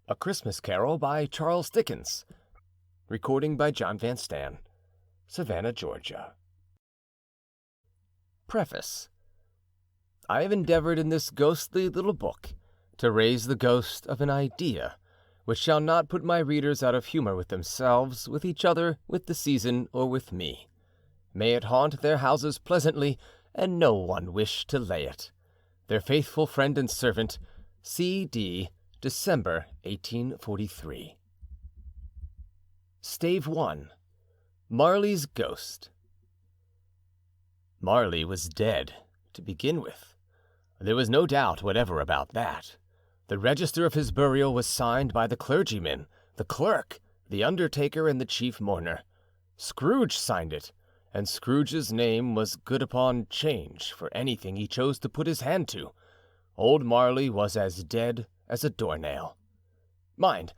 A Christmas Carol by Charles Dickens. Recording by John Van Stan. Savannah, Georgia. Preface. I have endeavored in this ghostly little book to raise the ghost of an idea, which shall not put my readers out of humor with themselves, with each other, with the season, or with me. May it haunt their houses pleasantly, and no one wish to lay it. Their faithful friend and servant, C.D., December 1843. Stave 1. Marley's Ghost. Marley was dead, to begin with. There was no doubt whatever about that. The register of his burial was signed by the clergyman, the clerk, the undertaker, and the chief mourner. Scrooge signed it, and Scrooge's name was good upon change for anything he chose to put his hand to. Old Marley was as dead as a doornail. Mind,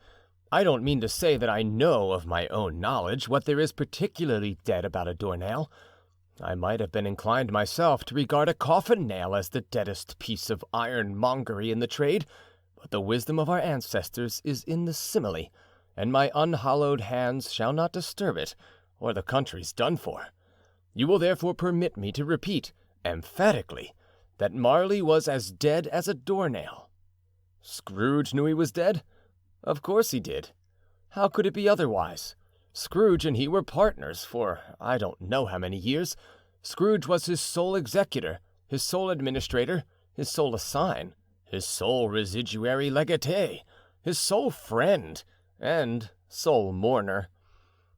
I don't mean to say that I know of my own knowledge what there is particularly dead about a doornail. I might have been inclined myself to regard a coffin nail as the deadest piece of ironmongery in the trade, but the wisdom of our ancestors is in the simile, and my unhallowed hands shall not disturb it, or the country's done for. You will therefore permit me to repeat, emphatically, that Marley was as dead as a doornail. Scrooge knew he was dead? Of course he did. How could it be otherwise? Scrooge and he were partners for I don't know how many years. Scrooge was his sole executor, his sole administrator, his sole assign, his sole residuary legatee, his sole friend, and sole mourner.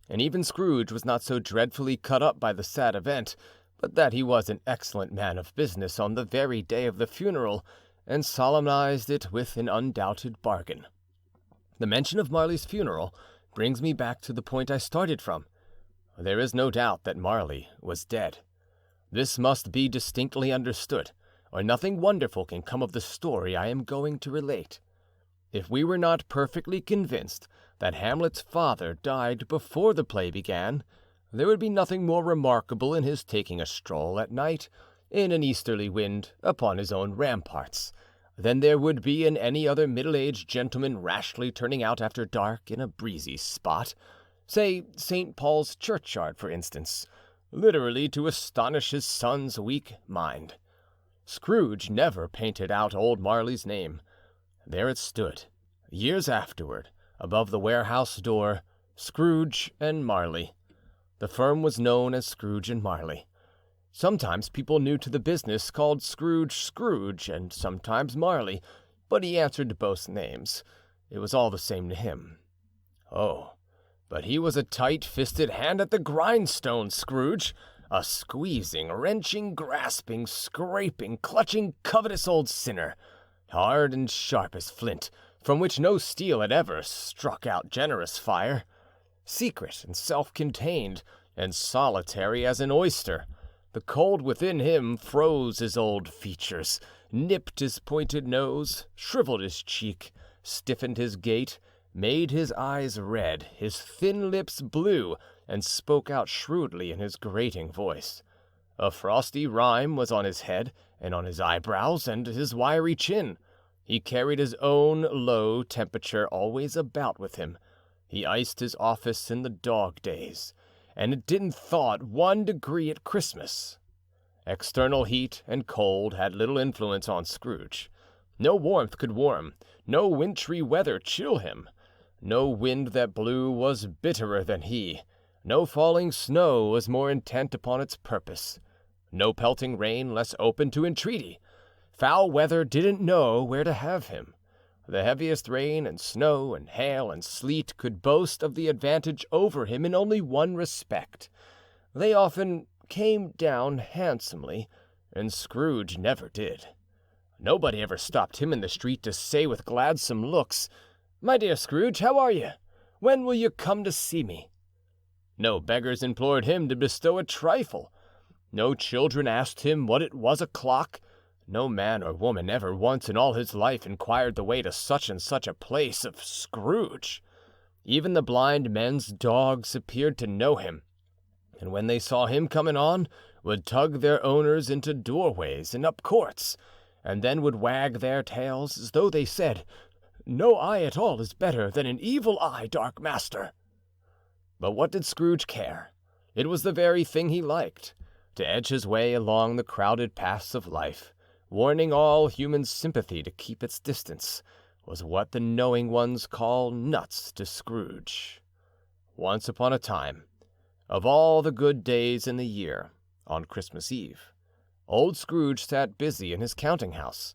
And even Scrooge was not so dreadfully cut up by the sad event, but that he was an excellent man of business on the very day of the funeral, and solemnized it with an undoubted bargain. The mention of Marley's funeral brings me back to the point I started from. There is no doubt that Marley was dead. This must be distinctly understood, or nothing wonderful can come of the story I am going to relate. If we were not perfectly convinced that Hamlet's father died before the play began, there would be nothing more remarkable in his taking a stroll at night, in an easterly wind, upon his own ramparts, than there would be in any other middle-aged gentleman rashly turning out after dark in a breezy spot, say St. Paul's churchyard, for instance, literally to astonish his son's weak mind. Scrooge never painted out old Marley's name. There it stood, years afterward, above the warehouse door, Scrooge and Marley. The firm was known as Scrooge and Marley. Sometimes people new to the business called Scrooge Scrooge, and sometimes Marley, but he answered to both names. It was all the same to him. Oh, but he was a tight-fisted hand at the grindstone, Scrooge, a squeezing, wrenching, grasping, scraping, clutching, covetous old sinner, hard and sharp as flint, from which no steel had ever struck out generous fire, secret and self-contained, and solitary as an oyster. The cold within him froze his old features, nipped his pointed nose, shriveled his cheek, stiffened his gait, made his eyes red, his thin lips blue, and spoke out shrewdly in his grating voice. A frosty rime was on his head, and on his eyebrows, and his wiry chin. He carried his own low temperature always about with him. He iced his office in the dog days, and it didn't thaw at 1 degree at Christmas. External heat and cold had little influence on Scrooge. No warmth could warm, no wintry weather chill him. No wind that blew was bitterer than he. No falling snow was more intent upon its purpose. No pelting rain less open to entreaty. Foul weather didn't know where to have him. The heaviest rain and snow and hail and sleet could boast of the advantage over him in only one respect. They often came down handsomely, and Scrooge never did. Nobody ever stopped him in the street to say with gladsome looks, "My dear Scrooge, how are you? When will you come to see me?" No beggars implored him to bestow a trifle. No children asked him what it was o'clock. No man or woman ever once in all his life inquired the way to such and such a place of Scrooge. Even the blind men's dogs appeared to know him, and when they saw him coming on, would tug their owners into doorways and up courts, and then would wag their tails as though they said, No eye at all is better than an evil eye, dark master." But what did Scrooge care? It was the very thing he liked, to edge his way along the crowded paths of life, warning all human sympathy to keep its distance, was what the knowing ones call nuts to Scrooge. Once upon a time, of all the good days in the year, on Christmas Eve, old Scrooge sat busy in his counting-house.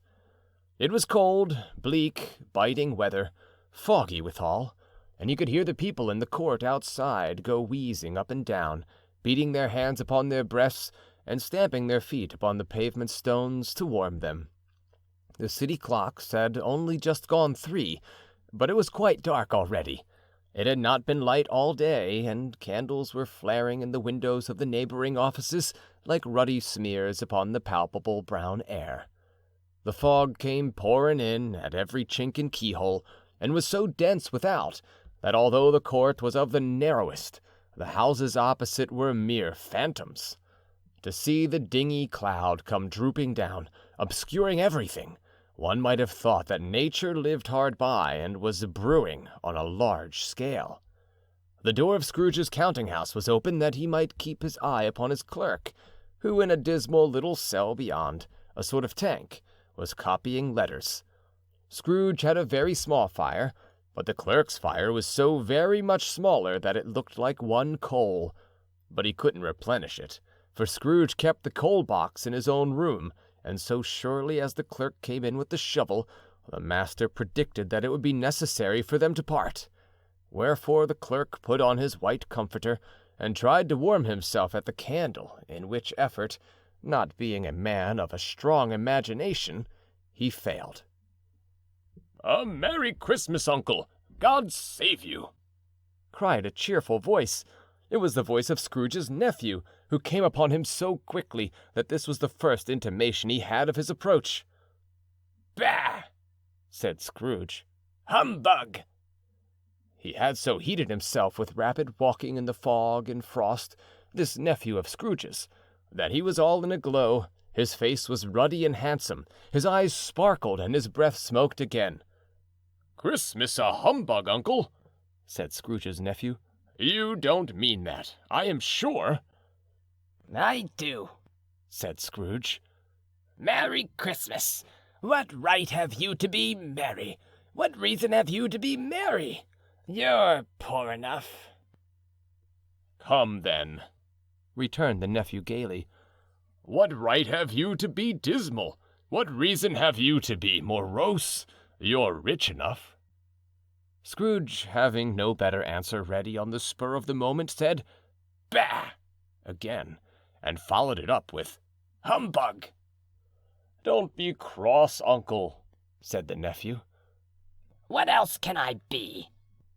It was cold, bleak, biting weather, foggy withal, and you could hear the people in the court outside go wheezing up and down, beating their hands upon their breasts and stamping their feet upon the pavement stones to warm them. The city clocks had only just gone 3, but it was quite dark already. It had not been light all day, and candles were flaring in the windows of the neighboring offices like ruddy smears upon the palpable brown air. The fog came pouring in at every chink and keyhole, and was so dense without that although the court was of the narrowest, the houses opposite were mere phantoms. To see the dingy cloud come drooping down, obscuring everything, one might have thought that nature lived hard by and was brewing on a large scale. The door of Scrooge's counting-house was open that he might keep his eye upon his clerk, who in a dismal little cell beyond, a sort of tank, was copying letters. Scrooge had a very small fire, but the clerk's fire was so very much smaller that it looked like one coal. But he couldn't replenish it, for Scrooge kept the coal box in his own room, and so surely as the clerk came in with the shovel, the master predicted that it would be necessary for them to part. Wherefore the clerk put on his white comforter and tried to warm himself at the candle, in which effort, not being a man of a strong imagination, he failed. "A Merry Christmas, Uncle! God save you!" cried a cheerful voice. It was the voice of Scrooge's nephew, who came upon him so quickly that this was the first intimation he had of his approach. "Bah!" said Scrooge. "Humbug!" He had so heated himself with rapid walking in the fog and frost, this nephew of Scrooge's, that he was all in a glow. His face was ruddy and handsome, his eyes sparkled, and his breath smoked again. "Christmas a humbug, Uncle," said Scrooge's nephew. "You don't mean that, I am sure." "I do," said Scrooge. "Merry Christmas! What right have you to be merry? What reason have you to be merry? You're poor enough." "Come, then," returned the nephew gaily. "What right have you to be dismal? What reason have you to be morose? You're rich enough." Scrooge, having no better answer ready on the spur of the moment, said, "Bah!" again, and followed it up with, "Humbug!" "Don't be cross, Uncle," said the nephew. "What else can I be?"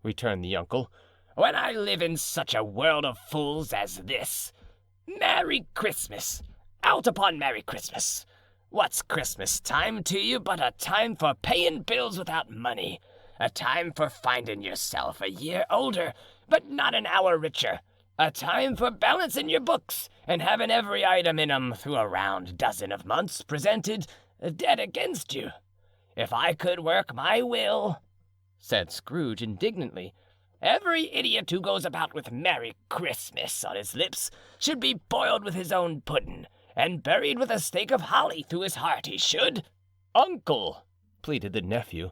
returned the uncle, "when I live in such a world of fools as this? Merry Christmas! Out upon Merry Christmas! What's Christmas time to you but a time for paying bills without money, a time for finding yourself a year older, but not an hour richer, a time for balancing your books and having every item in 'em through a round dozen of months presented dead against you. If I could work my will," said Scrooge indignantly, "every idiot who goes about with Merry Christmas on his lips should be boiled with his own pudding, and buried with a stake of holly through his heart, he should." "Uncle!" pleaded the nephew.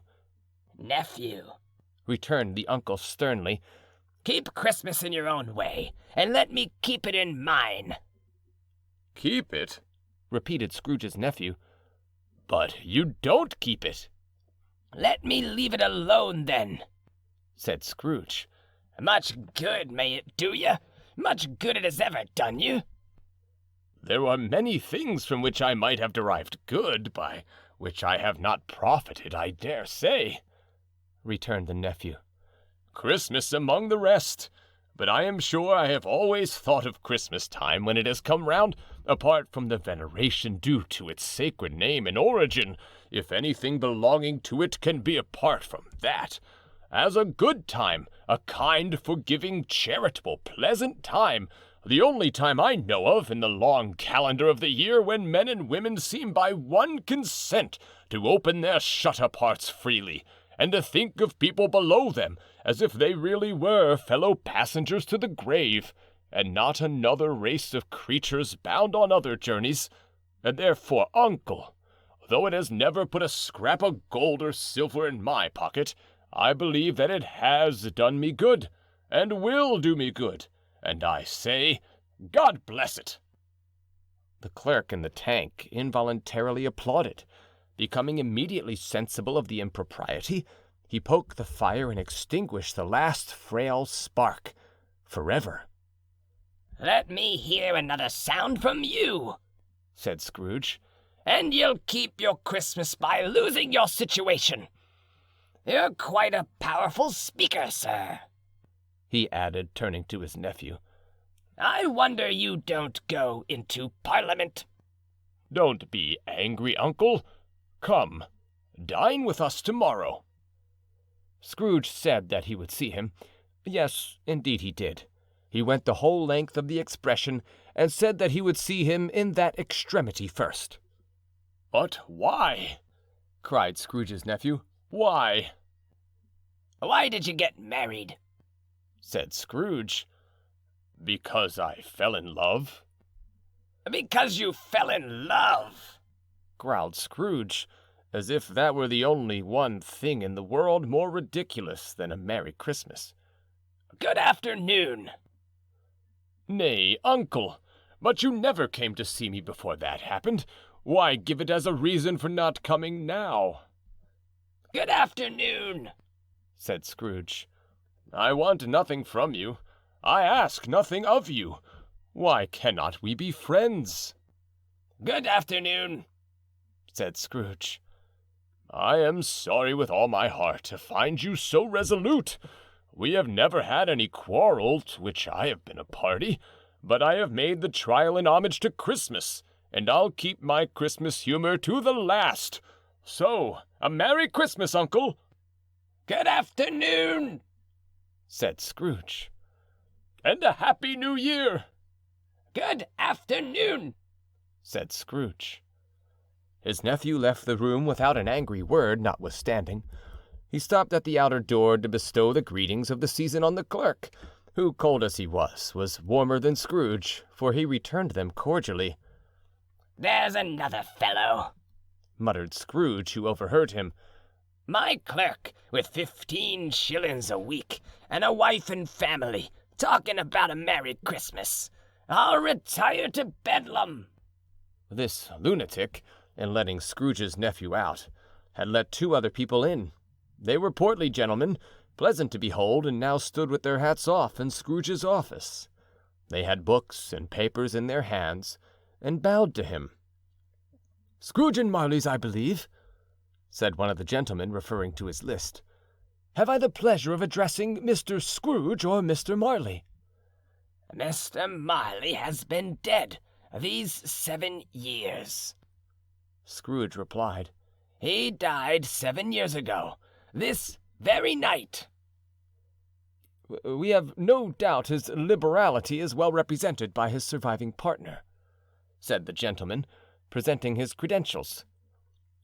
"Nephew," returned the uncle sternly, "keep Christmas in your own way, and let me keep it in mine." "Keep it?" repeated Scrooge's nephew. "But you don't keep it." "Let me leave it alone, then," said Scrooge. "Much good may it do you, much good it has ever done you." "There are many things from which I might have derived good, by which I have not profited, I dare say," returned the nephew. "Christmas among the rest. But I am sure I have always thought of Christmas time when it has come round, apart from the veneration due to its sacred name and origin, if anything belonging to it can be apart from that, as a good time, a kind, forgiving, charitable, pleasant time, the only time I know of in the long calendar of the year when men and women seem by one consent to open their shut-up hearts freely, and to think of people below them as if they really were fellow passengers to the grave, and not another race of creatures bound on other journeys. And therefore, uncle, though it has never put a scrap of gold or silver in my pocket, I believe that it has done me good, and will do me good, and I say, God bless it." The clerk in the tank involuntarily applauded. Becoming immediately sensible of the impropriety, he poked the fire and extinguished the last frail spark forever. "Let me hear another sound from you," said Scrooge, "and you'll keep your Christmas by losing your situation. You're quite a powerful speaker, sir," he added, turning to his nephew. "I wonder you don't go into Parliament." "Don't be angry, uncle. Come, dine with us tomorrow." Scrooge said that he would see him. Yes, indeed he did. He went the whole length of the expression, and said that he would see him in that extremity first. "But why?" cried Scrooge's nephew. "Why?" "Why did you get married?" said Scrooge. "Because I fell in love." "Because you fell in love," growled Scrooge, as if that were the only one thing in the world more ridiculous than a Merry Christmas. "Good afternoon." "Nay, uncle, but you never came to see me before that happened. Why give it as a reason for not coming now?" "Good afternoon," said Scrooge. "I want nothing from you. I ask nothing of you. Why cannot we be friends?" "Good afternoon," said Scrooge. "I am sorry with all my heart to find you so resolute. We have never had any quarrel to which I have been a party, but I have made the trial in homage to Christmas, and I'll keep my Christmas humor to the last. So, a Merry Christmas, uncle." "Good afternoon," said Scrooge. "And a Happy New Year." "Good afternoon," said Scrooge. His nephew left the room without an angry word, notwithstanding. He stopped at the outer door to bestow the greetings of the season on the clerk, who, cold as he was warmer than Scrooge, for he returned them cordially. "There's another fellow," muttered Scrooge, who overheard him. "My clerk, with 15 shillings a week, and a wife and family, talking about a Merry Christmas. I'll retire to Bedlam." This lunatic, in letting Scrooge's nephew out, had let 2 other people in. They were portly gentlemen, pleasant to behold, and now stood with their hats off in Scrooge's office. They had books and papers in their hands, and bowed to him. "Scrooge and Marley's, I believe," said one of the gentlemen, referring to his list. "Have I the pleasure of addressing Mr. Scrooge or Mr. Marley?" "Mr. Marley has been dead these 7 years," Scrooge replied. "He died 7 years ago, this very night." "We have no doubt his liberality is well represented by his surviving partner," said the gentleman, presenting his credentials.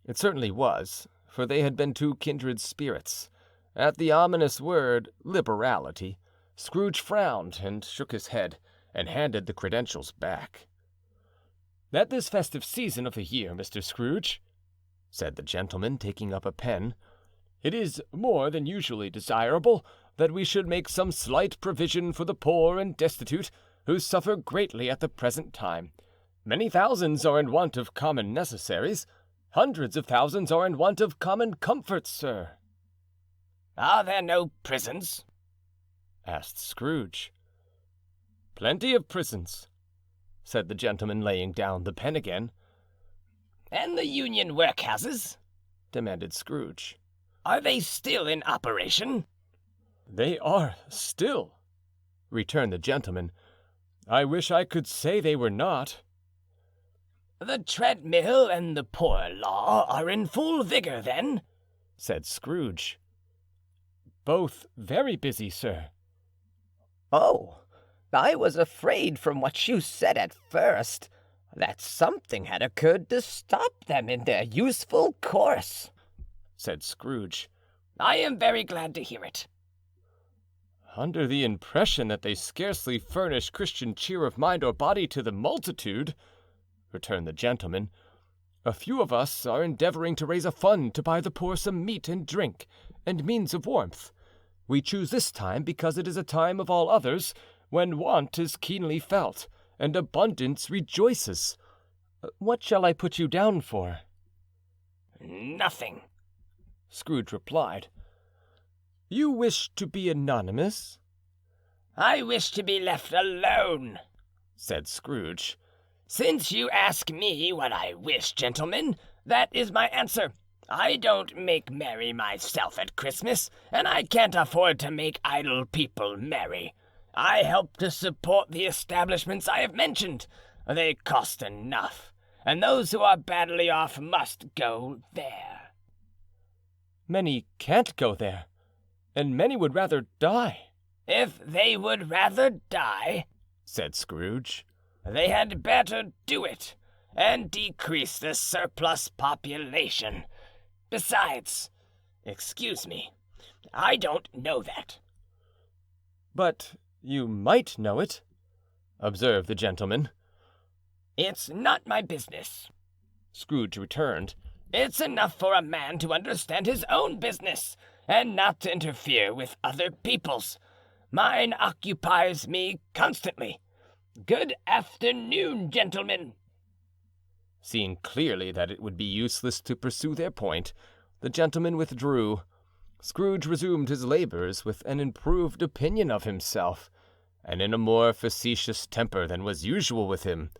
It certainly was, for they had been 2 kindred spirits. At the ominous word liberality, Scrooge frowned and shook his head, and handed the credentials back. "At this festive season of the year, Mr. Scrooge," said the gentleman, taking up a pen, "it is more than usually desirable that we should make some slight provision for the poor and destitute, who suffer greatly at the present time. Many thousands are in want of common necessaries. Hundreds of thousands are in want of common comforts, sir." "Are there no prisons?" asked Scrooge. "Plenty of prisons," said the gentleman, laying down the pen again. "And the Union workhouses?" demanded Scrooge. "Are they still in operation?" "They are still," returned the gentleman. "I wish I could say they were not." "The treadmill and the poor law are in full vigor, then?" said Scrooge. "Both very busy, sir." "Oh, I was afraid from what you said at first that something had occurred to stop them in their useful course," said Scrooge. I am very glad to hear it." "Under the impression that they scarcely furnish Christian cheer of mind or body to the multitude," returned the gentleman, "a few of us are endeavoring to raise a fund to buy the poor some meat and drink and means of warmth. We choose this time because it is a time of all others when want is keenly felt and abundance rejoices. What shall I put you down for?" "Nothing," Scrooge replied. "You wish to be anonymous?" "I wish to be left alone," said Scrooge. "Since you ask me what I wish, gentlemen, that is my answer. I don't make merry myself at Christmas, and I can't afford to make idle people merry. I help to support the establishments I have mentioned. They cost enough, and those who are badly off must go there." "Many can't go there, and many would rather die." "If they would rather die," said Scrooge, "they had better do it, and decrease the surplus population. Besides, excuse me, I don't know that." "But you might know it," observed the gentleman. "It's not my business," Scrooge returned. "It's enough for a man to understand his own business, and not to interfere with other people's. Mine occupies me constantly. Good afternoon, gentlemen." Seeing clearly that it would be useless to pursue their point, the gentleman withdrew. Scrooge resumed his labors with an improved opinion of himself, and in a more facetious temper than was usual with him.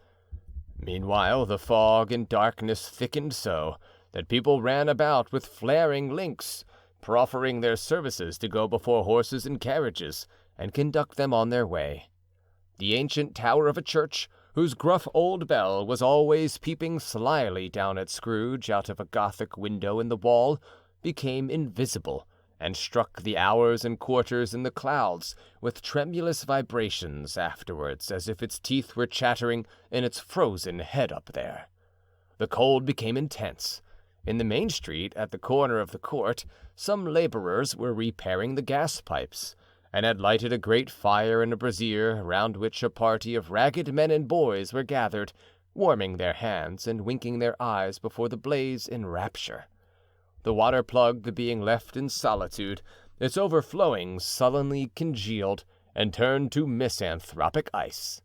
Meanwhile, the fog and darkness thickened so that people ran about with flaring links, proffering their services to go before horses and carriages and conduct them on their way. The ancient tower of a church, whose gruff old bell was always peeping slyly down at Scrooge out of a Gothic window in the wall, became invisible, and struck the hours and quarters in the clouds with tremulous vibrations afterwards, as if its teeth were chattering in its frozen head up there. The cold became intense. In the main street, at the corner of the court, some laborers were repairing the gas pipes, and had lighted a great fire in a brazier, round which a party of ragged men and boys were gathered, warming their hands and winking their eyes before the blaze in rapture. The water plug being left in solitude, its overflowing sullenly congealed and turned to misanthropic ice.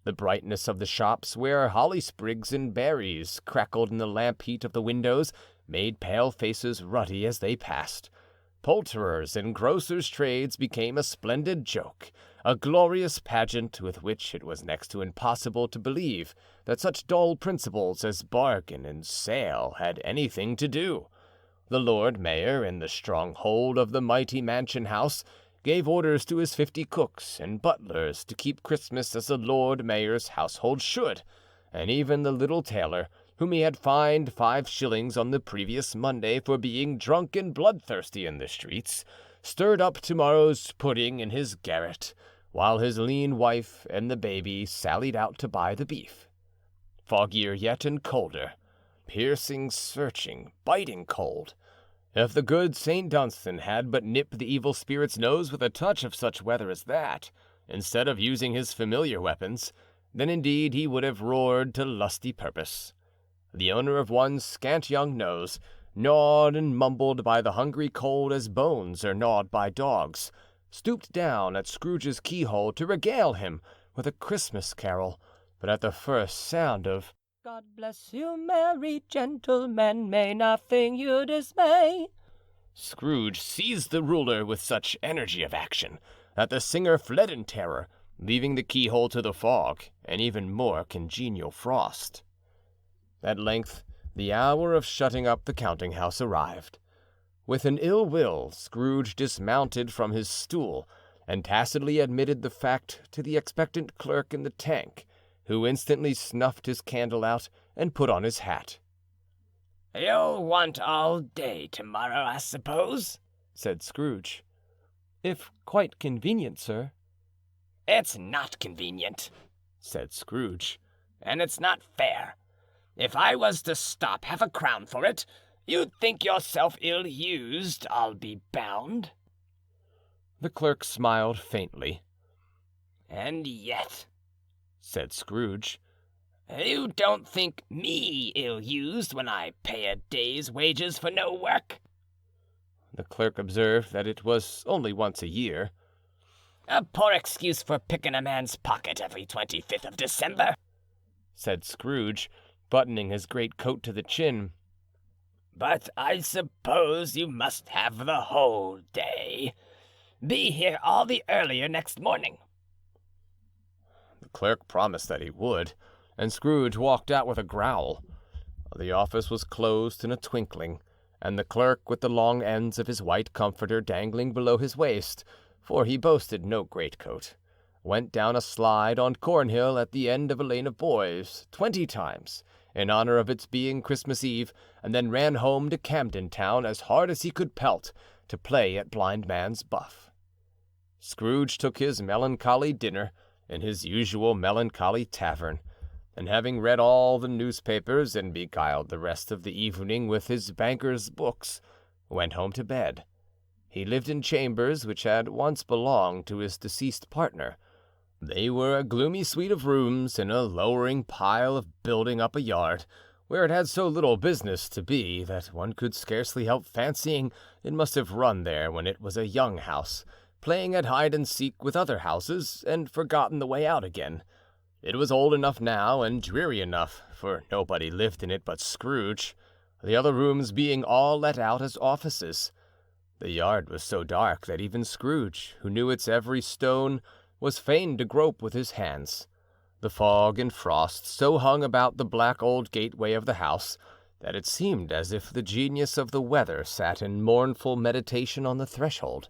The brightness of the shops, where holly sprigs and berries crackled in the lamp heat of the windows, made pale faces ruddy as they passed. Poulterers' and grocers' trades became a splendid joke, a glorious pageant with which it was next to impossible to believe that such dull principles as bargain and sale had anything to do. The Lord Mayor, in the stronghold of the mighty mansion house, gave orders to his 50 cooks and butlers to keep Christmas as a Lord Mayor's household should, and even the little tailor, whom he had fined 5 shillings on the previous Monday for being drunk and bloodthirsty in the streets, stirred up tomorrow's pudding in his garret, while his lean wife and the baby sallied out to buy the beef. Foggier yet and colder, piercing, searching, biting cold. If the good St. Dunstan had but nipped the evil spirit's nose with a touch of such weather as that, instead of using his familiar weapons, then indeed he would have roared to lusty purpose. The owner of one scant young nose, gnawed and mumbled by the hungry cold as bones are gnawed by dogs, stooped down at Scrooge's keyhole to regale him with a Christmas carol, but at the first sound of "God bless you, merry gentlemen, may nothing you dismay," Scrooge seized the ruler with such energy of action that the singer fled in terror, leaving the keyhole to the fog and even more congenial frost. At length, the hour of shutting up the counting-house arrived. With an ill will, Scrooge dismounted from his stool and tacitly admitted the fact to the expectant clerk in the tank, who instantly snuffed his candle out and put on his hat. "You'll want all day tomorrow, I suppose?" said Scrooge. "If quite convenient, sir." "It's not convenient," said Scrooge. "and it's not fair. If I was to stop 1/2 crown for it, You think yourself ill-used, I'll be bound." The clerk smiled faintly. "And yet," said Scrooge, "you don't think me ill-used when I pay a day's wages for no work?" The clerk observed that it was only once a year. "A poor excuse for picking a man's pocket every 25th of December," said Scrooge, buttoning his greatcoat to the chin. "But I suppose you must have the whole day. Be here all the earlier next morning." The clerk promised that he would, and Scrooge walked out with a growl. The office was closed in a twinkling, and the clerk, with the long ends of his white comforter dangling below his waist, for he boasted no greatcoat, went down a slide on Cornhill at the end of a lane of boys 20 times, in honor of its being Christmas Eve, and then ran home to Camden Town as hard as he could pelt to play at blind man's buff. Scrooge took his melancholy dinner in his usual melancholy tavern, and having read all the newspapers and beguiled the rest of the evening with his banker's books, went home to bed. He lived in chambers which had once belonged to his deceased partner. They were a gloomy suite of rooms in a lowering pile of building up a yard, where it had so little business to be that one could scarcely help fancying it must have run there when it was a young house, playing at hide-and-seek with other houses, and forgotten the way out again. It was old enough now and dreary enough, for nobody lived in it but Scrooge, the other rooms being all let out as offices. The yard was so dark that even Scrooge, who knew its every stone, was fain to grope with his hands. The fog and frost so hung about the black old gateway of the house that it seemed as if the genius of the weather sat in mournful meditation on the threshold.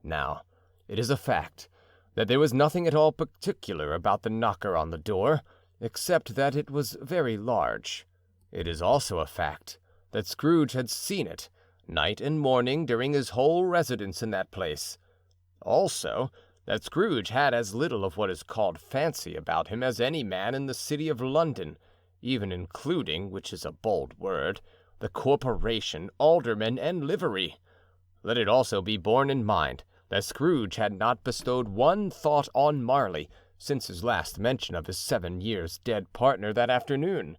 Now, it is a fact that there was nothing at all particular about the knocker on the door, except that it was very large. It is also a fact that Scrooge had seen it, night and morning, during his whole residence in that place. Also, that Scrooge had as little of what is called fancy about him as any man in the city of London, even including, which is a bold word, the corporation, aldermen, and livery. Let it also be borne in mind that Scrooge had not bestowed one thought on Marley since his last mention of his 7 years dead partner that afternoon.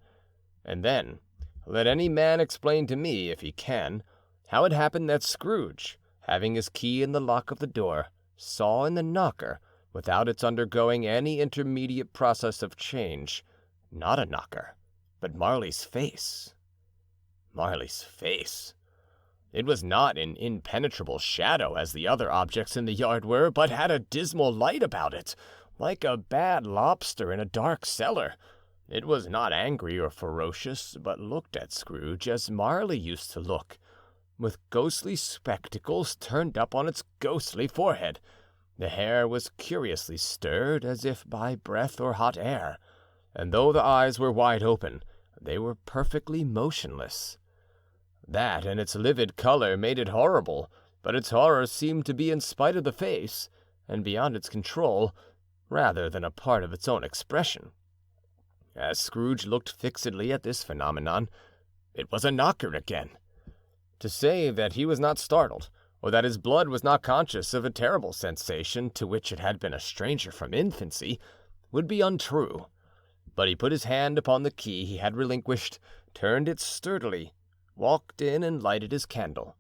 And then, let any man explain to me, if he can, how it happened that Scrooge, having his key in the lock of the door, saw in the knocker, without its undergoing any intermediate process of change, not a knocker, but Marley's face. Marley's face. It was not an impenetrable shadow as the other objects in the yard were, but had a dismal light about it, like a bad lobster in a dark cellar. It was not angry or ferocious, but looked at Scrooge as Marley used to look, with ghostly spectacles turned up on its ghostly forehead. The hair was curiously stirred, as if by breath or hot air, and though the eyes were wide open, they were perfectly motionless. That and its livid color made it horrible, but its horror seemed to be in spite of the face, and beyond its control, rather than a part of its own expression. As Scrooge looked fixedly at this phenomenon, it was a knocker again. To say that he was not startled, or that his blood was not conscious of a terrible sensation to which it had been a stranger from infancy, would be untrue. But he put his hand upon the key he had relinquished, turned it sturdily, walked in, and lighted his candle.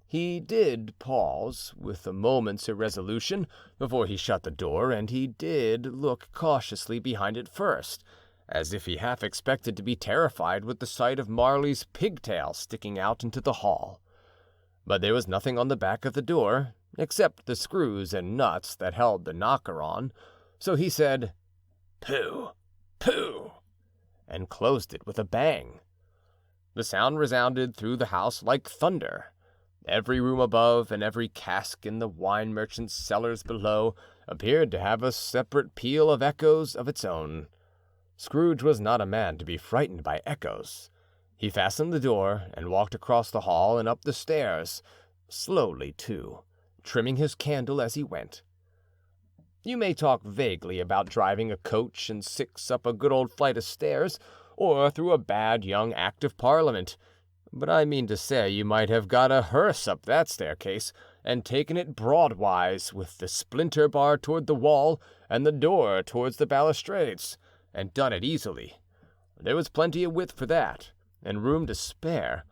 He did pause, with a moment's irresolution, before he shut the door, and he did look cautiously behind it first, as if he half expected to be terrified with the sight of Marley's pigtail sticking out into the hall. But there was nothing on the back of the door, except the screws and nuts that held the knocker on, so he said, "Pooh, pooh," and closed it with a bang. The sound resounded through the house like thunder. Every room above and every cask in the wine merchant's cellars below appeared to have a separate peal of echoes of its own. Scrooge was not a man to be frightened by echoes. He fastened the door and walked across the hall and up the stairs, slowly too, trimming his candle as he went. You may talk vaguely about driving a coach and six up a good old flight of stairs, or through a bad young Act of Parliament, But I mean to say you might have got a hearse up that staircase, and taken it broadwise, with the splinter bar toward the wall and the door towards the balustrades, and done it easily. There was plenty of width for that, and room to spare,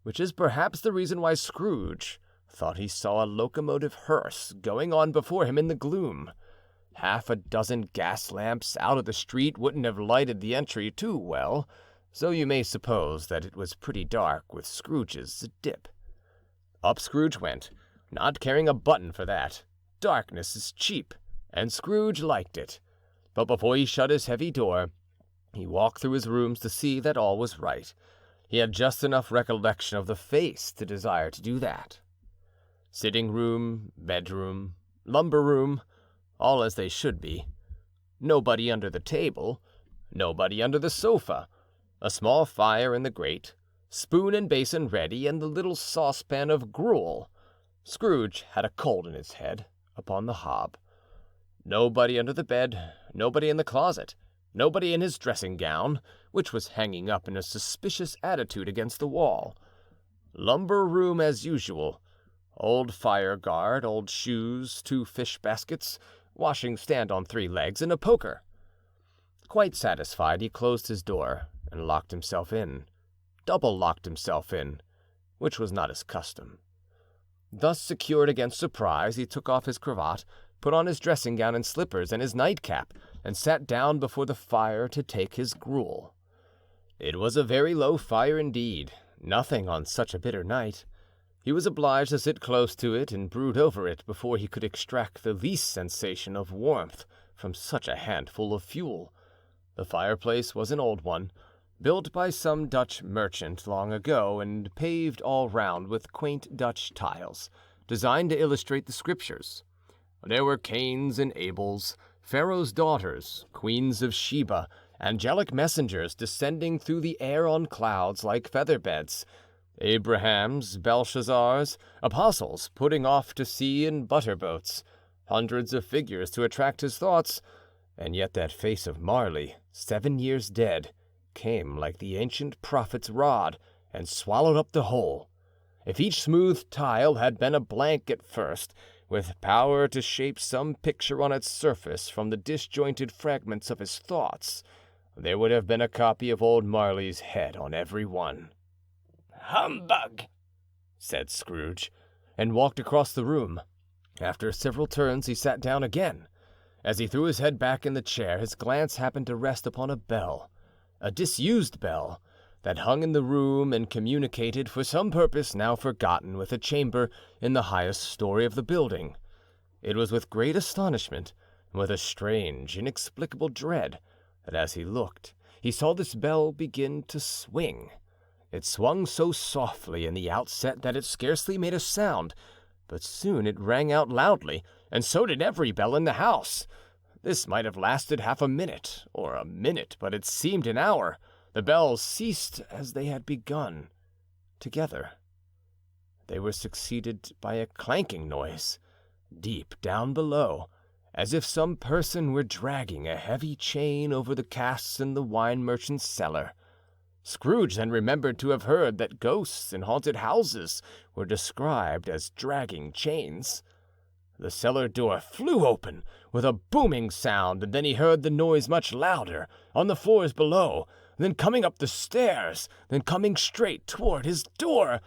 which is perhaps the reason why Scrooge thought he saw a locomotive hearse going on before him in the gloom. Half a dozen gas lamps out of the street wouldn't have lighted the entry too well, so you may suppose that it was pretty dark with Scrooge's dip. Up Scrooge went, not caring a button for that. Darkness is cheap, and Scrooge liked it. But before he shut his heavy door, he walked through his rooms to see that all was right. He had just enough recollection of the face to desire to do that. Sitting room, bedroom, lumber room, all as they should be. Nobody under the table, nobody under the sofa, a small fire in the grate, spoon and basin ready, and the little saucepan of gruel. Scrooge had a cold in his head, upon the hob. Nobody under the bed, nobody in the closet, nobody in his dressing-gown, which was hanging up in a suspicious attitude against the wall. Lumber room as usual. Old fire-guard, old shoes, 2 fish baskets, washing-stand on 3 legs, and a poker. Quite satisfied, he closed his door and locked himself in. Double-locked himself in, which was not his custom. Thus secured against surprise, he took off his cravat, put on his dressing-gown and slippers and his nightcap, and sat down before the fire to take his gruel. It was a very low fire indeed, nothing on such a bitter night. He was obliged to sit close to it and brood over it before he could extract the least sensation of warmth from such a handful of fuel. The fireplace was an old one, built by some Dutch merchant long ago and paved all round with quaint Dutch tiles, designed to illustrate the Scriptures. There were Cains and Abels, Pharaoh's daughters, queens of Sheba, angelic messengers descending through the air on clouds like feather-beds, Abrahams, Belshazzars, apostles putting off to sea in butter-boats, hundreds of figures to attract his thoughts, and yet that face of Marley, 7 years dead, came like the ancient prophet's rod and swallowed up the whole. If each smooth tile had been a blank at first, with power to shape some picture on its surface from the disjointed fragments of his thoughts, there would have been a copy of old Marley's head on every one. "Humbug!" said Scrooge, and walked across the room. After several turns he sat down again. As he threw his head back in the chair, his glance happened to rest upon a bell, a disused bell, that hung in the room and communicated for some purpose now forgotten with a chamber in the highest story of the building. It was with great astonishment, and with a strange, inexplicable dread, that as he looked, he saw this bell begin to swing. It swung so softly in the outset that it scarcely made a sound, but soon it rang out loudly, and so did every bell in the house. This might have lasted half a minute, or a minute, but it seemed an hour. The bells ceased as they had begun, together. They were succeeded by a clanking noise, deep down below, as if some person were dragging a heavy chain over the casks in the wine merchant's cellar. Scrooge then remembered to have heard that ghosts in haunted houses were described as dragging chains. The cellar door flew open with a booming sound, and then he heard the noise much louder, on the floors below, then coming up the stairs, then coming straight toward his door.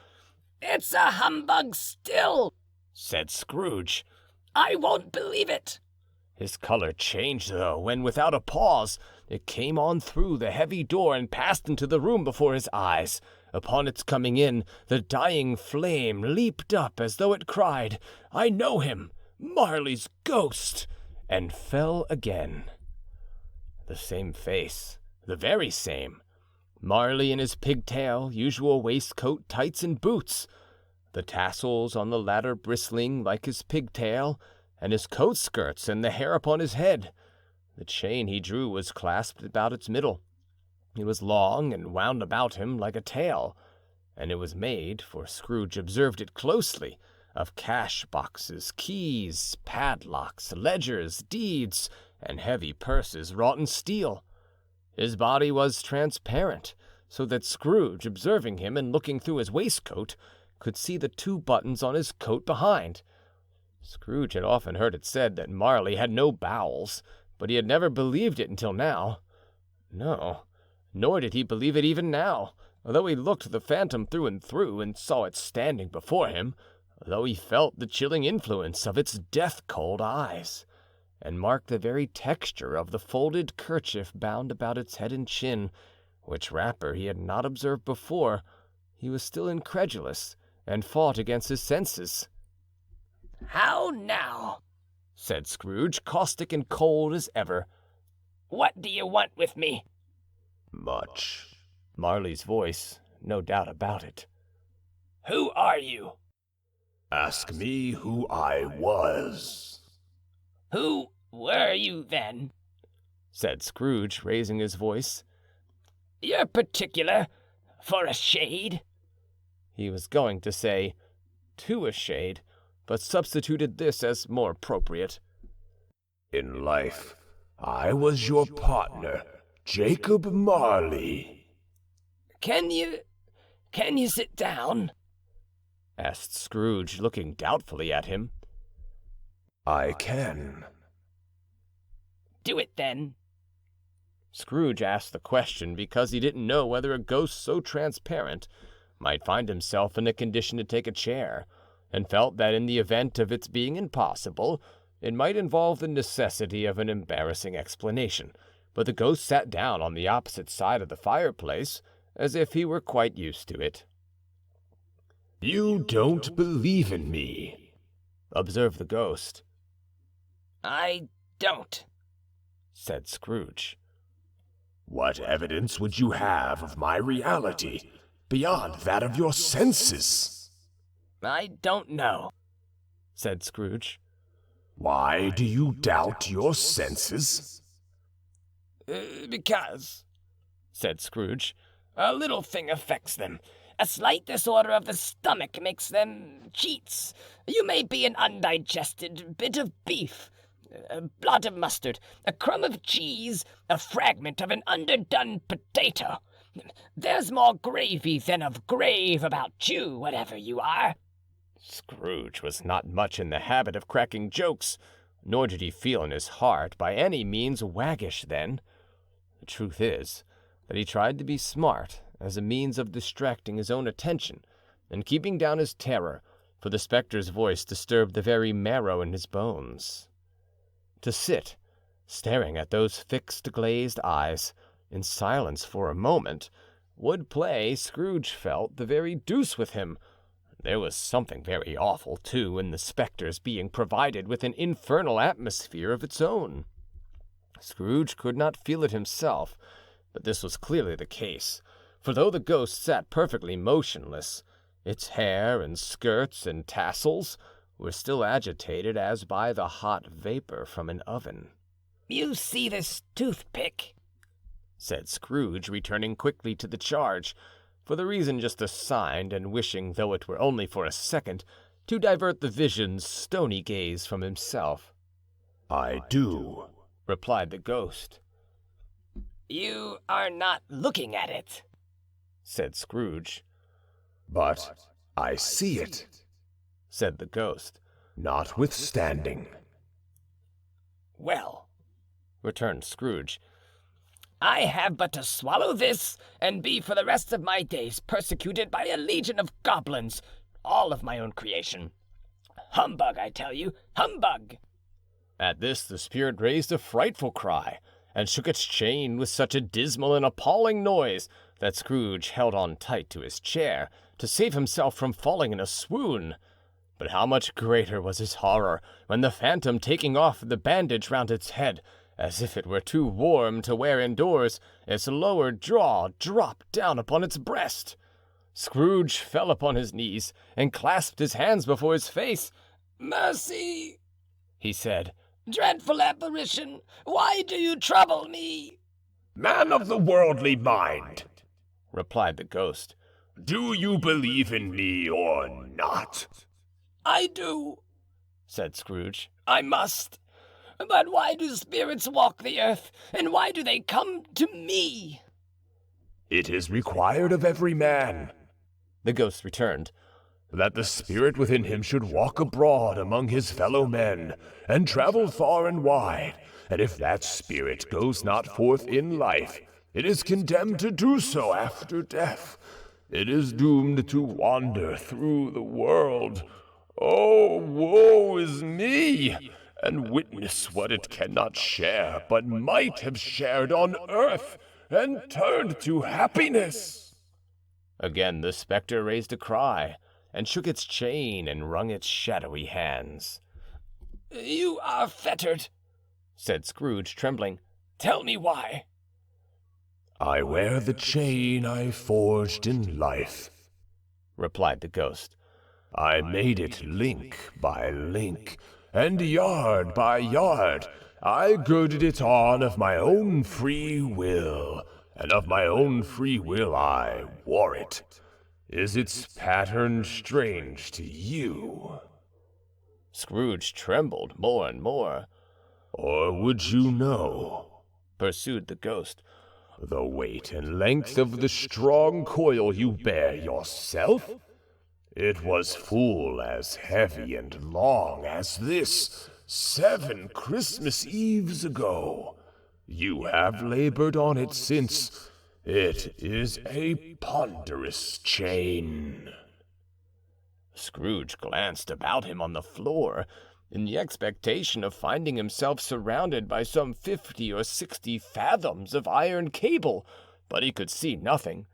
"It's a humbug still," said Scrooge. "I won't believe it." His color changed, though, when, without a pause, it came on through the heavy door and passed into the room before his eyes. Upon its coming in, the dying flame leaped up as though it cried, "I know him, Marley's ghost," and fell again. The same face, the very same. Marley in his pigtail, usual waistcoat, tights, and boots, the tassels on the latter bristling like his pigtail, and his coat skirts and the hair upon his head. The chain he drew was clasped about its middle. It was long and wound about him like a tail, and it was made, for Scrooge observed it closely, of cash boxes, keys, padlocks, ledgers, deeds, and heavy purses wrought in steel. His body was transparent, so that Scrooge, observing him and looking through his waistcoat, could see the 2 buttons on his coat behind. Scrooge had often heard it said that Marley had no bowels, but he had never believed it until now. No, nor did he believe it even now, though he looked the phantom through and through and saw it standing before him, though he felt the chilling influence of its death-cold eyes, and marked the very texture of the folded kerchief bound about its head and chin, which wrapper he had not observed before. He was still incredulous, and fought against his senses. "How now?" said Scrooge, caustic and cold as ever. "What do you want with me?" "Much." Marley's voice, no doubt about it. "Who are you?" "Ask me who I was." "Who were you, then?" said Scrooge, raising his voice. "You're particular, for a shade." He was going to say, "to a shade," but substituted this as more appropriate. "In life, I was your partner, Jacob Marley." Can you sit down?" asked Scrooge, looking doubtfully at him. "I can." "Do it, then." Scrooge asked the question because he didn't know whether a ghost so transparent might find himself in a condition to take a chair, and felt that in the event of its being impossible, it might involve the necessity of an embarrassing explanation. But the ghost sat down on the opposite side of the fireplace, as if he were quite used to it. "You don't believe in me," observed the ghost. "I don't," said Scrooge. "What evidence would you have of my reality beyond that of your senses?" "I don't know," said Scrooge. "Why do you doubt your senses?" Because," said Scrooge, "a little thing affects them. A slight disorder of the stomach makes them cheats. You may be an undigested bit of beef, a blot of mustard, a crumb of cheese, a fragment of an underdone potato. There's more gravy than of grave about you, whatever you are." Scrooge was not much in the habit of cracking jokes, nor did he feel in his heart by any means waggish then. The truth is that he tried to be smart as a means of distracting his own attention and keeping down his terror, for the spectre's voice disturbed the very marrow in his bones. To sit, staring at those fixed glazed eyes, in silence for a moment, would play, Scrooge felt, the very deuce with him. There was something very awful, too, in the spectre's being provided with an infernal atmosphere of its own. Scrooge could not feel it himself, but this was clearly the case, for though the ghost sat perfectly motionless, its hair and skirts and tassels were still agitated as by the hot vapor from an oven. "You see this toothpick?" said Scrooge, returning quickly to the charge, for the reason just assigned, and wishing, though it were only for a second, to divert the vision's stony gaze from himself. "I do," replied the ghost. "You are not looking at it," said Scrooge. "But I see it," said the ghost. "Notwithstanding." "Well," returned Scrooge, "I have but to swallow this, and be for the rest of my days persecuted by a legion of goblins, all of my own creation. Humbug, I tell you, humbug!" At this the spirit raised a frightful cry, and shook its chain with such a dismal and appalling noise that Scrooge held on tight to his chair to save himself from falling in a swoon. But how much greater was his horror when the phantom, taking off the bandage round its head, as if it were too warm to wear indoors, its lower jaw dropped down upon its breast. Scrooge fell upon his knees and clasped his hands before his face. "Mercy," he said. "Dreadful apparition, why do you trouble me?" "Man of the worldly mind," replied the ghost, "do you believe in me or not?" "I do," said Scrooge. "I must. But why do spirits walk the earth, and why do they come to me?" "It is required of every man," the ghost returned, "that the spirit within him should walk abroad among his fellow men, and travel far and wide, and if that spirit goes not forth in life, it is condemned to do so after death. It is doomed to wander through the world. Oh, woe is me! And witness what it cannot share, but might have shared on earth, and turned to happiness." Again the spectre raised a cry, and shook its chain and wrung its shadowy hands. "You are fettered," said Scrooge, trembling. "Tell me why." "I wear the chain I forged in life," replied the ghost. "I made it link by link, and yard by yard. I girded it on of my own free will, and of my own free will I wore it. Is its pattern strange to you?" Scrooge trembled more and more. "Or would you know," pursued the ghost, "the weight and length of the strong coil you bear yourself? It was full as heavy and long as this 7 Christmas Eves ago. You have labored on it since. It is a ponderous chain." Scrooge glanced about him on the floor, in the expectation of finding himself surrounded by some 50 or 60 fathoms of iron cable, but he could see nothing.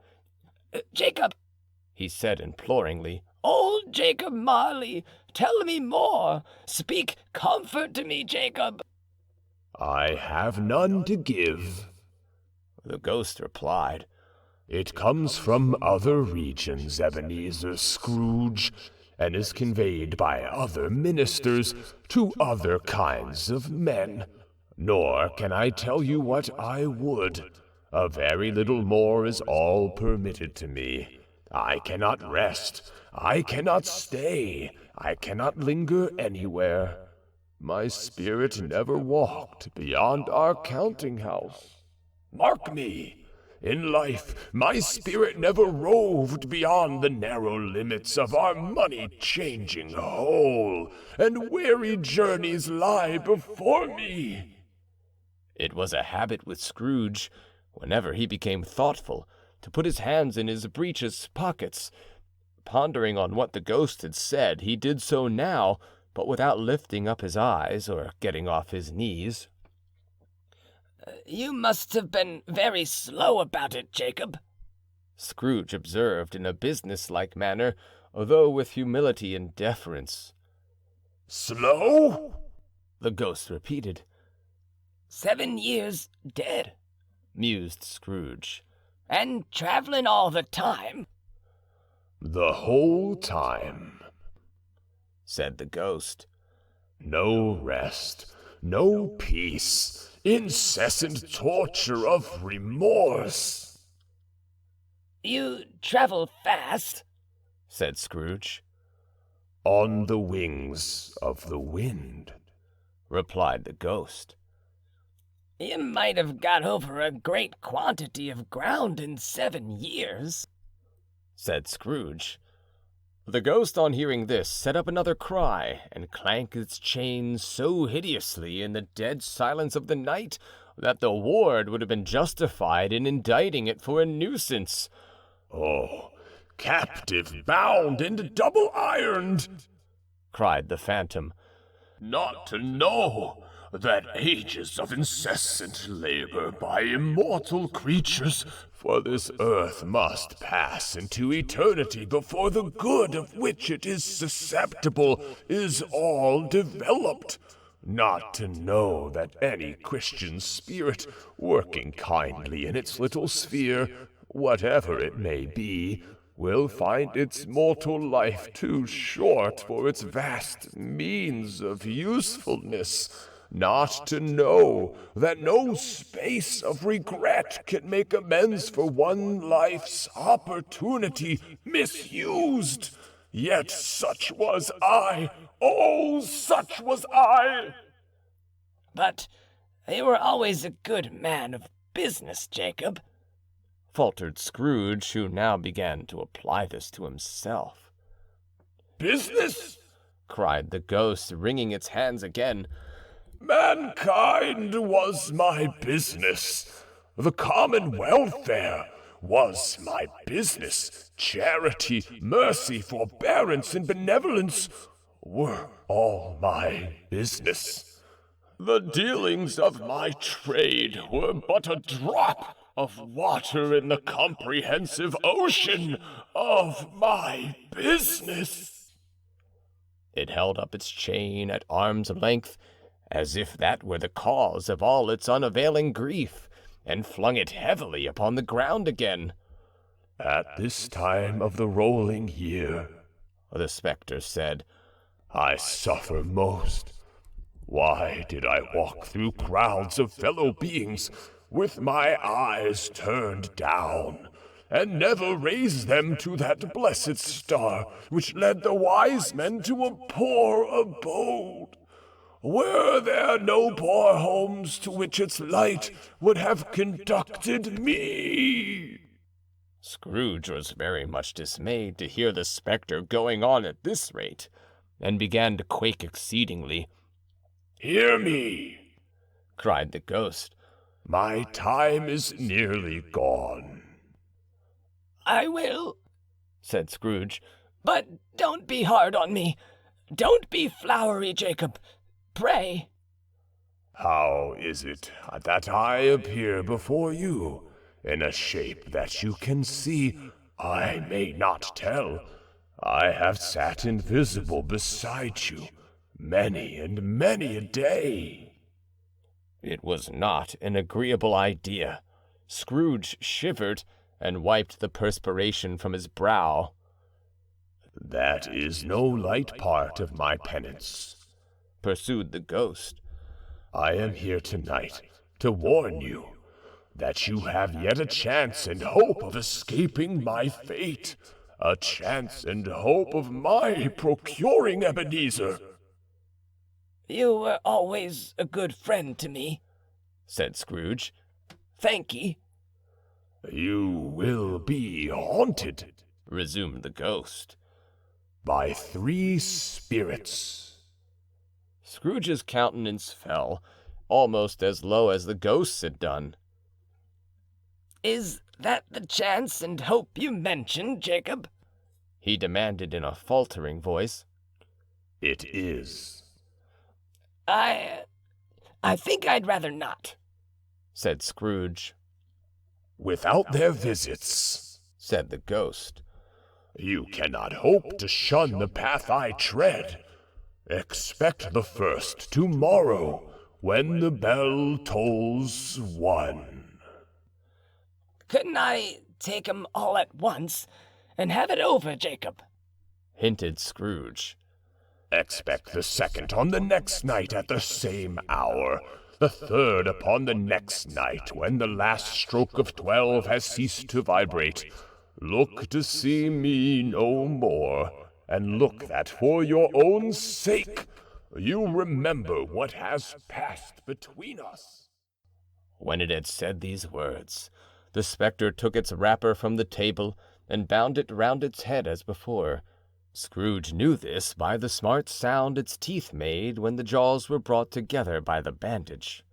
"Jacob," he said imploringly, "old Jacob Marley, tell me more. Speak comfort to me, Jacob." "I have none to give," the ghost replied. "It comes from other regions, Ebenezer Scrooge, and is conveyed by other ministers to other kinds of men. Nor can I tell you what I would. A very little more is all permitted to me. I cannot rest. I cannot stay. I cannot linger anywhere. My spirit never walked beyond our counting-house. Mark me. In life, my spirit never roved beyond the narrow limits of our money-changing hole, and weary journeys lie before me." It was a habit with Scrooge, whenever he became thoughtful, to put his hands in his breeches pockets. Pondering on what the ghost had said, he did so now, but without lifting up his eyes or getting off his knees. "You must have been very slow about it, Jacob," Scrooge observed in a business-like manner, though with humility and deference. "Slow?" the ghost repeated. 7 years dead, mused Scrooge. "and traveling all the time." "The whole time," said the ghost. "No rest, no peace. Incessant torture of remorse." "You travel fast?" said Scrooge. "On the wings of the wind," replied the ghost. "You might have got over a great quantity of ground in 7 years," said Scrooge. The ghost, on hearing this, set up another cry, and clanked its chain so hideously in the dead silence of the night that the ward would have been justified in indicting it for a nuisance. "Oh, captive, bound, and double-ironed," cried the phantom, "not to know that ages of incessant labor by immortal creatures for this earth must pass into eternity before the good of which it is susceptible is all developed. Not to know that any Christian spirit, working kindly in its little sphere, whatever it may be, will find its mortal life too short for its vast means of usefulness. Not to know that no space of regret can make amends for one life's opportunity misused. Yet such was I, oh, such was I!" "But you were always a good man of business, Jacob," faltered Scrooge, who now began to apply this to himself. "Business?" cried the ghost, wringing its hands again. "Mankind was my business. The common welfare was my business. Charity, mercy, forbearance, and benevolence were all my business. The dealings of my trade were but a drop of water in the comprehensive ocean of my business." It held up its chain at arm's length, as if that were the cause of all its unavailing grief, and flung it heavily upon the ground again. "At this time of the rolling year," the spectre said, "I suffer most. Why did I walk through crowds of fellow beings with my eyes turned down, and never raise them to that blessed star which led the wise men to a poor abode? Were there no poor homes to which its light would have conducted me?" Scrooge was very much dismayed to hear the spectre going on at this rate, and began to quake exceedingly. "Hear me," cried the ghost. "My time is nearly gone." "I will," said Scrooge, "but don't be hard on me. Don't be flowery, Jacob. Pray." "How is it that I appear before you in a shape that you can see? I may not tell. I have sat invisible beside you many and many a day." It was not an agreeable idea. Scrooge shivered and wiped the perspiration from his brow. "That is no light part of my penance," pursued the ghost. "I am here tonight to warn you that you have yet a chance and hope of escaping my fate, a chance and hope of my procuring Ebenezer." "You were always a good friend to me," said Scrooge. "Thank ye." "You will be haunted," resumed the ghost, "by 3 spirits." Scrooge's countenance fell, almost as low as the ghost's had done. "Is that the chance and hope you mentioned, Jacob?" he demanded in a faltering voice. "It is." I think I'd rather not," said Scrooge. "Without their visits," said the ghost, "you cannot hope to shun the path I tread. Expect the first tomorrow, when the bell tolls 1. "Couldn't I take 'em all at once and have it over, Jacob?" hinted Scrooge. "Expect the second on the next night at the same hour, the third upon the next night when the last stroke of 12 has ceased to vibrate. Look to see me no more, and look that for your own sake you remember what has passed between us." When it had said these words, the spectre took its wrapper from the table and bound it round its head as before. Scrooge knew this by the smart sound its teeth made when the jaws were brought together by the bandage.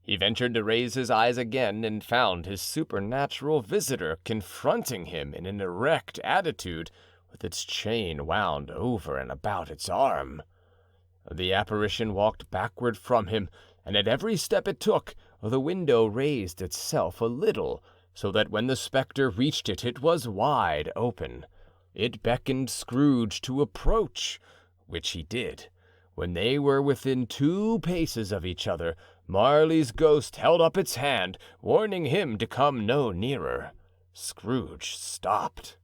He ventured to raise his eyes again and found his supernatural visitor confronting him in an erect attitude with its chain wound over and about its arm. The apparition walked backward from him, and at every step it took, the window raised itself a little, so that when the spectre reached it, it was wide open. It beckoned Scrooge to approach, which he did. When they were within 2 paces of each other, Marley's ghost held up its hand, warning him to come no nearer. Scrooge stopped.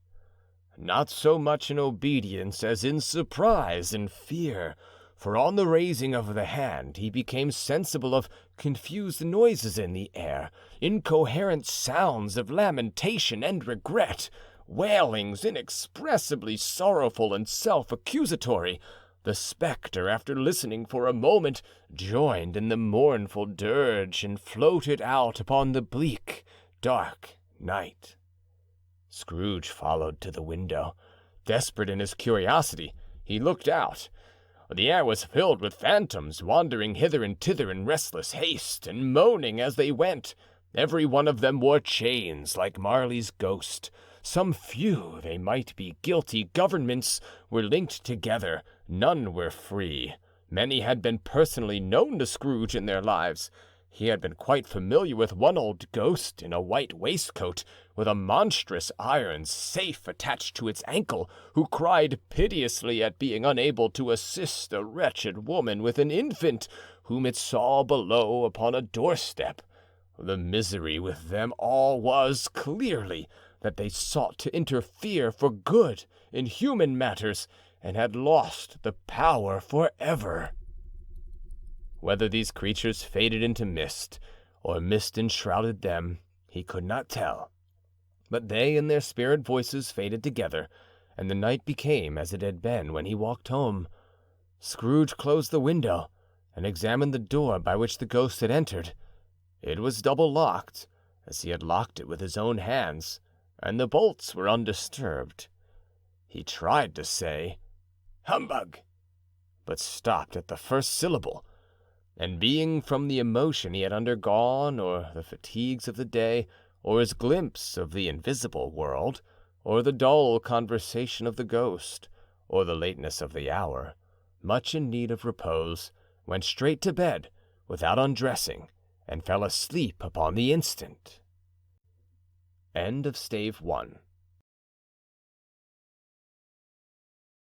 Not so much in obedience as in surprise and fear, for on the raising of the hand he became sensible of confused noises in the air, incoherent sounds of lamentation and regret, wailings inexpressibly sorrowful and self-accusatory. The spectre, after listening for a moment, joined in the mournful dirge and floated out upon the bleak, dark night. Scrooge followed to the window. Desperate in his curiosity, he looked out. The air was filled with phantoms, wandering hither and thither in restless haste, and moaning as they went. Every one of them wore chains like Marley's ghost. Some few, they might be guilty governments, were linked together. None were free. Many had been personally known to Scrooge in their lives. He had been quite familiar with one old ghost in a white waistcoat, with a monstrous iron safe attached to its ankle, who cried piteously at being unable to assist a wretched woman with an infant, whom it saw below upon a doorstep. The misery with them all was, clearly, that they sought to interfere for good in human matters, and had lost the power forever. Whether these creatures faded into mist, or mist enshrouded them, he could not tell. But they and their spirit voices faded together, and the night became as it had been when he walked home. Scrooge closed the window, and examined the door by which the ghost had entered. It was double-locked, as he had locked it with his own hands, and the bolts were undisturbed. He tried to say, "Humbug," but stopped at the first syllable, and being from the emotion he had undergone, or the fatigues of the day, or his glimpse of the invisible world, or the dull conversation of the ghost, or the lateness of the hour, much in need of repose, went straight to bed without undressing, and fell asleep upon the instant. End of Stave 1.